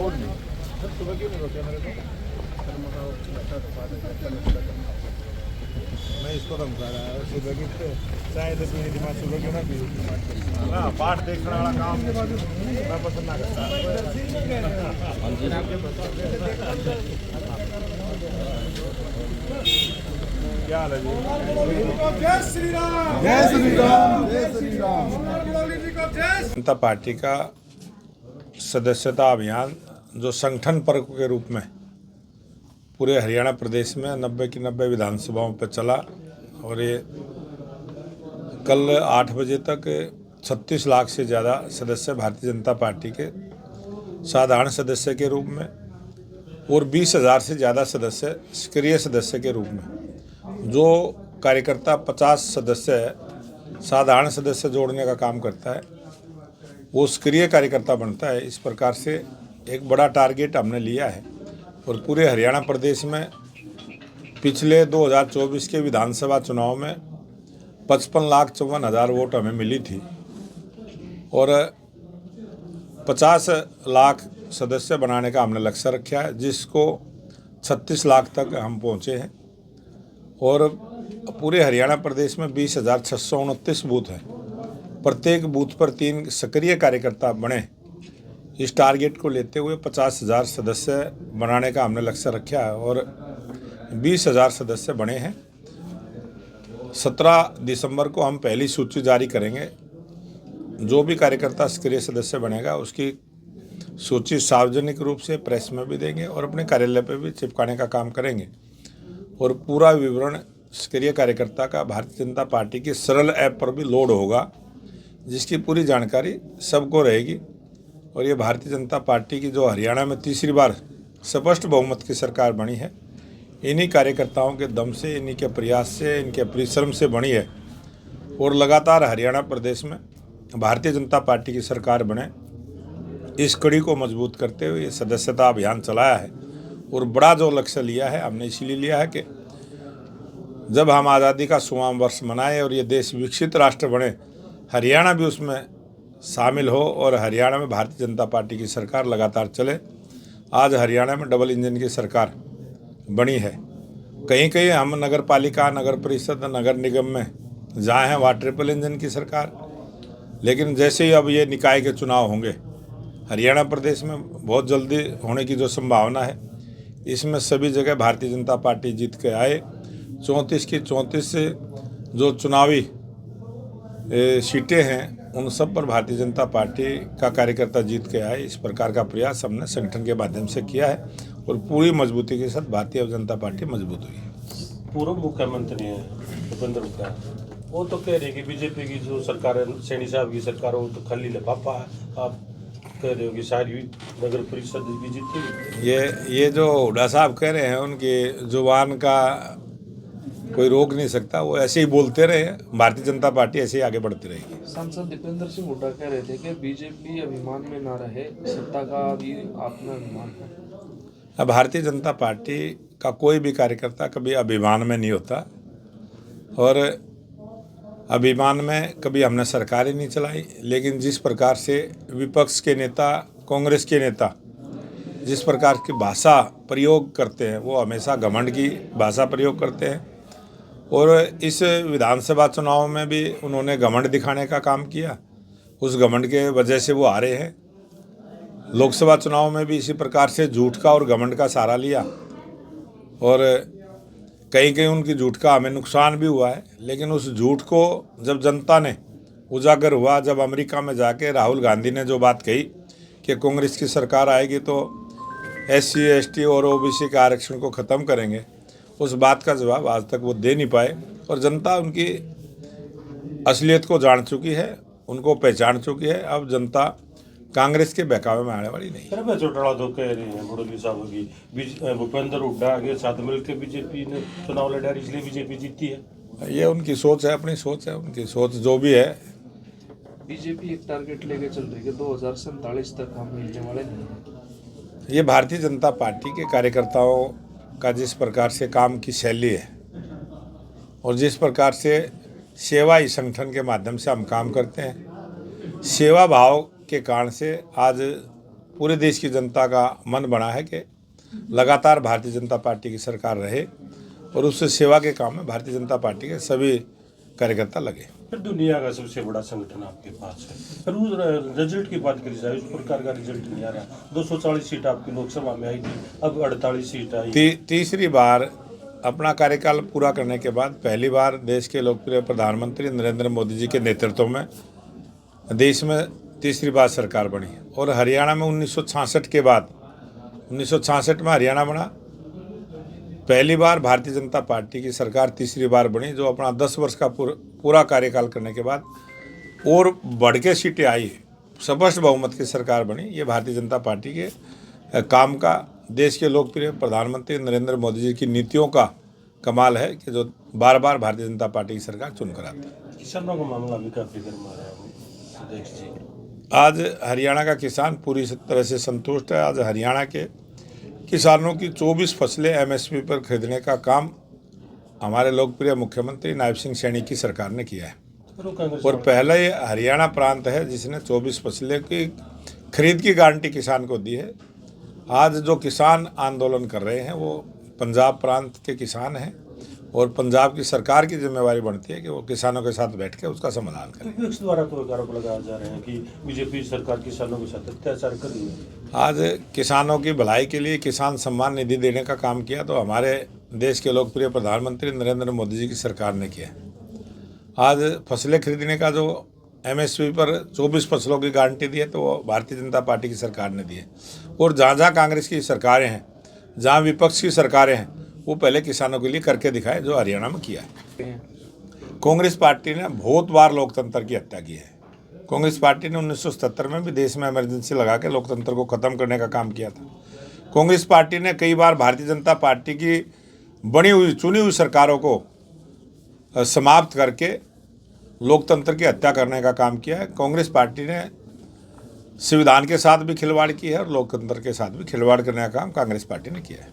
सुबह क्यों नहीं रोके मेरे को? मैं इसको धमका रहा है सुबह की चाहे 10 मिनट दिमाग सुबह क्यों ना पी ना पाठ देखने वाला काम मैं पसंद ना करता। क्या हाल है जी? जय श्री राम, जय श्री राम, जय श्री राम। जनता पार्टी का सदस्यता अभियान जो संगठन पर्व के रूप में पूरे हरियाणा प्रदेश में 90 की 90 विधानसभाओं पर चला और ये कल 8 बजे तक 36 लाख से ज़्यादा सदस्य भारतीय जनता पार्टी के साधारण सदस्य के रूप में और 20,000 से ज़्यादा सदस्य सक्रिय सदस्य के रूप में, जो कार्यकर्ता 50 सदस्य साधारण सदस्य जोड़ने का काम करता है वो सक्रिय कार्यकर्ता बनता है। इस प्रकार से एक बड़ा टारगेट हमने लिया है और पूरे हरियाणा प्रदेश में पिछले 2024 के विधानसभा चुनाव में 55,54,000 वोट हमें मिली थी और 50 लाख सदस्य बनाने का हमने लक्ष्य रखा है, जिसको 36 लाख तक हम पहुँचे हैं और पूरे हरियाणा प्रदेश में 20,629 बूथ हैं। प्रत्येक बूथ पर 3 सक्रिय कार्यकर्ता बने। इस टारगेट को लेते हुए 50,000 सदस्य बनाने का हमने लक्ष्य रखा है और 20,000 सदस्य बने हैं। 17 दिसंबर को हम पहली सूची जारी करेंगे। जो भी कार्यकर्ता सक्रिय सदस्य बनेगा उसकी सूची सार्वजनिक रूप से प्रेस में भी देंगे और अपने कार्यालय पर भी चिपकाने का काम करेंगे और पूरा विवरण सक्रिय कार्यकर्ता का भारतीय जनता पार्टी की सरल ऐप पर भी लोड होगा, जिसकी पूरी जानकारी सबको रहेगी। और ये भारतीय जनता पार्टी की जो हरियाणा में तीसरी बार स्पष्ट बहुमत की सरकार बनी है, इन्हीं कार्यकर्ताओं के दम से, इन्हीं के प्रयास से, इनके परिश्रम से बनी है और लगातार हरियाणा प्रदेश में भारतीय जनता पार्टी की सरकार बने, इस कड़ी को मजबूत करते हुए ये सदस्यता अभियान चलाया है। और बड़ा जो लक्ष्य लिया है हमने इसीलिए लिया है कि जब हम आज़ादी का 100वां वर्ष मनाएं और ये देश विकसित राष्ट्र बने, हरियाणा भी उसमें शामिल हो और हरियाणा में भारतीय जनता पार्टी की सरकार लगातार चले। आज हरियाणा में डबल इंजन की सरकार बनी है। कहीं कहीं हम नगर पालिका, नगर परिषद, नगर निगम में जहाँ हैं वहाँ ट्रिपल इंजन की सरकार, लेकिन जैसे ही अब ये निकाय के चुनाव होंगे हरियाणा प्रदेश में बहुत जल्दी होने की जो संभावना है, इसमें सभी जगह भारतीय जनता पार्टी जीत के आए। 34 की 34 जो चुनावी सीटें हैं उन सब पर भारतीय जनता पार्टी का कार्यकर्ता जीत के आए। इस प्रकार का प्रयास हमने संगठन के माध्यम से किया है और पूरी मजबूती के साथ भारतीय जनता पार्टी मजबूत हुई है। पूर्व मुख्यमंत्री हैं भूपेंद्र हुड्डा, वो तो कह रहे हैं कि बीजेपी की जो सरकार है, सैनी साहब की सरकार, वो तो खाली लिफाफा है। आप कह रहे हो कि सारी नगर परिषद भी जीती। ये जो हुड्डा साहब कह रहे हैं उनकी जुबान का कोई रोक नहीं सकता, वो ऐसे ही बोलते रहे। भारतीय जनता पार्टी ऐसे ही आगे बढ़ती रहेगी। सांसद दीपेंद्र सिंह हुड्डा कह रहे थे कि बीजेपी अभिमान में ना रहे, सत्ता का भी अपना अभिमान है। अब भारतीय जनता पार्टी का कोई भी कार्यकर्ता कभी अभिमान में नहीं होता और अभिमान में कभी हमने सरकार ही नहीं चलाई। लेकिन जिस प्रकार से विपक्ष के नेता, कांग्रेस के नेता जिस प्रकार की भाषा प्रयोग करते हैं, वो हमेशा घमंड की भाषा प्रयोग करते हैं और इस विधानसभा चुनाव में भी उन्होंने घमंड दिखाने का काम किया। उस घमंड के वजह से वो हारे हैं। लोकसभा चुनाव में भी इसी प्रकार से झूठ का और घमंड का सहारा लिया और कहीं कहीं उनकी झूठ का हमें नुकसान भी हुआ है। लेकिन उस झूठ को जब जनता ने उजागर हुआ, जब अमेरिका में जाके राहुल गांधी ने जो बात कही कि कांग्रेस की सरकार आएगी तो SC ST और OBC के आरक्षण को ख़त्म करेंगे, उस बात का जवाब आज तक वो दे नहीं पाए और जनता उनकी असलियत को जान चुकी है, उनको पहचान चुकी है। अब जनता कांग्रेस के बहकावे में आने वाली नहीं। सर चौटाला तो कह रहे हैं बुड़ोली साहब की भूपेंद्र हुड्डा के साथ मिलकर बीजेपी ने चुनाव लड़ा, इसलिए बीजेपी जीती है। ये उनकी सोच है, अपनी सोच है, उनकी सोच जो भी है। बीजेपी एक टारगेट लेके चल रही है 2047 तक हम मिलने वाले नहीं है। ये भारतीय जनता पार्टी के कार्यकर्ताओं का जिस प्रकार से काम की शैली है और जिस प्रकार से सेवा ही संगठन के माध्यम से हम काम करते हैं, सेवा भाव के कारण से आज पूरे देश की जनता का मन बना है कि लगातार भारतीय जनता पार्टी की सरकार रहे और उससे सेवा के काम में भारतीय जनता पार्टी के सभी कार्यकर्ता लगे। फिर दुनिया का सबसे बड़ा संगठन आपके पास है, फिर उस रिजल्ट की बात करी जाए, उस प्रकार का रिजल्ट नहीं आ रहा। 240 सीट आपकी लोकसभा में आई थी, अब 48 सीट आई। तीसरी बार अपना कार्यकाल पूरा करने के बाद पहली बार देश के लोकप्रिय प्रधानमंत्री नरेंद्र मोदी जी के नेतृत्व में देश में तीसरी बार सरकार बनी और हरियाणा में 1966 के बाद 1966 में हरियाणा बना। पहली बार भारतीय जनता पार्टी की सरकार तीसरी बार बनी, जो अपना 10 वर्ष का पूरा कार्यकाल करने के बाद और बढ़ के सीटें आई, स्पष्ट बहुमत की सरकार बनी। ये भारतीय जनता पार्टी के काम का, देश के लोकप्रिय प्रधानमंत्री नरेंद्र मोदी जी की नीतियों का कमाल है कि जो बार बार भारतीय जनता पार्टी की सरकार चुनकर आती है। किसानों का मामला भी काफी गर्म आ रहा है सुदेश जी। आज हरियाणा का किसान पूरी तरह से संतुष्ट है। आज हरियाणा के किसानों की 24 फसलें एमएसपी पर खरीदने का काम हमारे लोकप्रिय मुख्यमंत्री नायब सिंह सैनी की सरकार ने किया है और पहला ये हरियाणा प्रांत है जिसने 24 फसलें की खरीद की गारंटी किसान को दी है। आज जो किसान आंदोलन कर रहे हैं वो पंजाब प्रांत के किसान हैं और पंजाब की सरकार की जिम्मेवारी बनती है कि वो किसानों के साथ बैठ के उसका समाधान करें। विपक्ष द्वारा तो आरोप लगाए जा रहे हैं कि बीजेपी सरकार किसानों के साथ अत्याचार कर रही है। आज किसानों की भलाई के लिए किसान सम्मान निधि देने का काम किया तो हमारे देश के लोकप्रिय प्रधानमंत्री नरेंद्र मोदी जी की सरकार ने किया। आज फसलें खरीदने का जो एमएसपी पर 24 फसलों की गारंटी दी है तो वो भारतीय जनता पार्टी की सरकार ने दी है। और जहाँ जहाँ कांग्रेस की सरकारें हैं, जहाँ विपक्ष की सरकारें हैं, वो पहले किसानों के लिए करके दिखाए, जो हरियाणा में किया है। कांग्रेस पार्टी ने बहुत बार लोकतंत्र की हत्या की है। कांग्रेस पार्टी ने 1977 में भी देश में इमरजेंसी लगा के लोकतंत्र को ख़त्म करने का काम किया था। कांग्रेस पार्टी ने कई बार भारतीय जनता पार्टी की बनी हुई चुनी हुई सरकारों को समाप्त करके लोकतंत्र की हत्या करने का काम किया है। कांग्रेस पार्टी ने संविधान के साथ भी खिलवाड़ की है और लोकतंत्र के साथ भी खिलवाड़ करने का काम कांग्रेस पार्टी ने किया है।